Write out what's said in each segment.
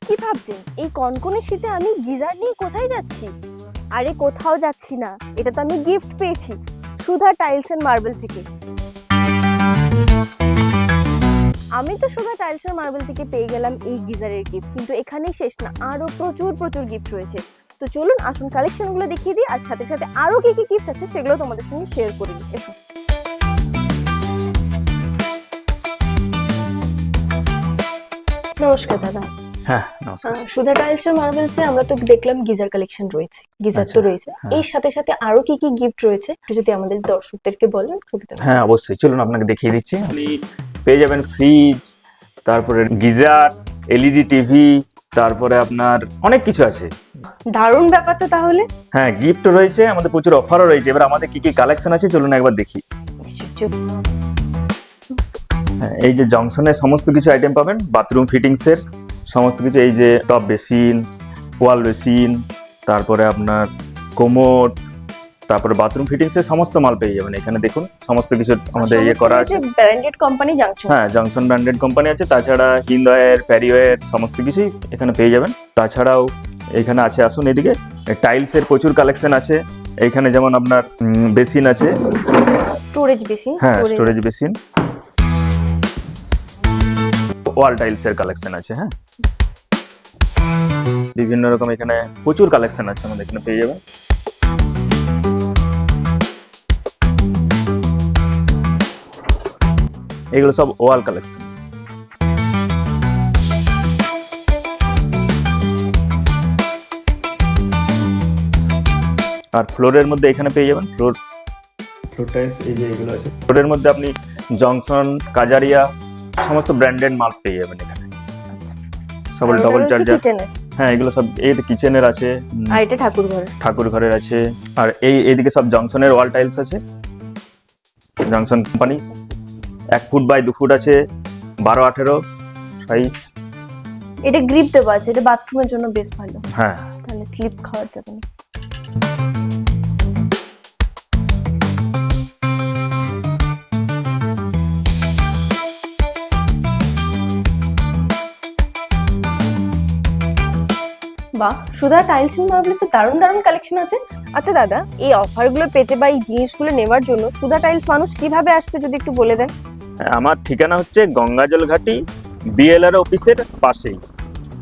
কি ভাবছেন এই কনকনে শীতে আমি গিজার নিয়ে কোথায় যাচ্ছি? আরে কোথাও যাচ্ছি না, এটা তো আমি গিফট পেয়েছি সুধা টাইলস এন্ড মার্বেল থেকে। আমি তো সুধা টাইলস এন্ড মার্বেল থেকে পেয়ে গেলাম এই গিজারের গিফট, কিন্তু এখানেই শেষ না, আরো প্রচুর প্রচুর গিফট রয়েছে। তো চলুন আসুন কালেকশনগুলো দেখিয়ে দিই, আর সাথে সাথে আরো কি কি গিফট আছে সেগুলো তোমাদের সঙ্গে শেয়ার করি। এসো। নমস্কার দাদা। হ্যাঁ নমস্কার। সুধা টাইলস এন্ড মার্বেলসে আমরা তো দেখলাম গিজার কালেকশন রয়েছে, গিজার তো রয়েছে, এর সাথে সাথে আরো কি কি গিফট রয়েছে একটু যদি আমাদের দর্শকদেরকে বলেন। হ্যাঁ অবশ্যই, চলুন আপনাকে দেখিয়ে দিচ্ছি। আপনি পেয়ে যাবেন ফ্রিজ, তারপরে গিজার, এলইডি টিভি, তারপরে আপনার অনেক কিছু আছে। দারুণ ব্যাপার তো তাহলে। হ্যাঁ গিফট রয়েছে, আমাদের প্রচুর অফারও রয়েছে। এবার আমাদের কি কি কালেকশন আছে চলুন একবার দেখি। হ্যাঁ, এই যে জংশনের সমস্ত কিছু আইটেম পাবেন, বাথরুম ফিটিংস এর সমস্ত কিছু, এই যে টপ বেসিন, ওয়াল বেসিন, তারপরে আপনার কোমোড, তারপরে বাথরুম ফিটিংস এর সমস্ত মাল পেয়ে যাবেন এখানে। দেখুন সমস্ত কিছু আমাদের ইয়ে করা আছে। Branded company junction. হ্যাঁ জংশন ব্র্যান্ডেড কোম্পানি আছে, তাছাড়া হিন্দওয়্যার, প্যারিওয়্যার সমস্ত কিছুই এখানে পেয়ে যাবেন। তাছাড়াও এখানে আছে, আসুন এদিকে, টাইলস এর প্রচুর কালেকশন আছে এখানে। যেমন আপনার বেসিন আছে, স্টোরেজ বেসিন। হ্যাঁ স্টোরেজ বেসিন, ওয়াল টাইলস এর কালেকশন আছে। হ্যাঁ বিভিন্ন রকম এখানে প্রচুর কালেকশন আছে আমাদের এখানে পেয়ে যাবেন। এগুলো সব ওয়াল কালেকশন। আর ফ্লোরের মধ্যে এখানে পেয়ে যাবেন ফ্লোর টাইলস, এই যে এগুলো আছে। ফ্লোরের মধ্যে আপনি জংশন, কাজারিয়া সমস্ত ব্র্যান্ডেড মাল পেয়ে যাবেন এখানে। সব ডবল চার্জার। হ্যাঁ এগুলো সব এই কিচেনের আছে, আর এটা ঠাকুর ঘরের আছে। আর এইদিকে সব জংশনের ওয়াল টাইলস আছে, junction company. 1 foot by 2 foot আছে, 12-18 সাইজ। এটা গ্রিপ দেওয়া আছে, এটা বাথরুমের জন্য বেশ ভালো। হ্যাঁ তাহলে স্লিপ খাওয়া যাবে না। বাহ, সুধা টাইলস এন্ড মার্বেলে তো দারুণ দারুণ কালেকশন আছে। আচ্ছা দাদা, এই অফারগুলো পেতে বা এই জিনিসগুলো নেওয়ার জন্য সুধা টাইলস মানুষ কিভাবে আসবে যদি একটু বলে দেন। আমার ঠিকানা হচ্ছে গঙ্গাজল ঘাটি, বিএলআর অফিসের পাশেই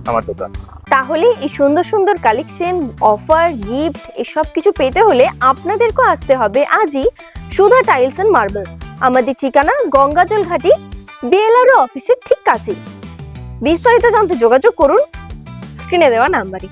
আমার দোকান। তাহলে এই সুন্দর সুন্দর কালেকশন, অফার, গিফট এসব কিছু পেতে হলে আপনাদেরকেও আসতে হবে আজই সুধা টাইলস এন্ড মার্বেল। আমাদের ঠিকানা গঙ্গাজল ঘাটি, বিএলআর অফিসের ঠিক কাছেই। বিস্তারিত জানতে যোগাযোগ করুন স্ক্রিনে দেওয়া নাম্বারে।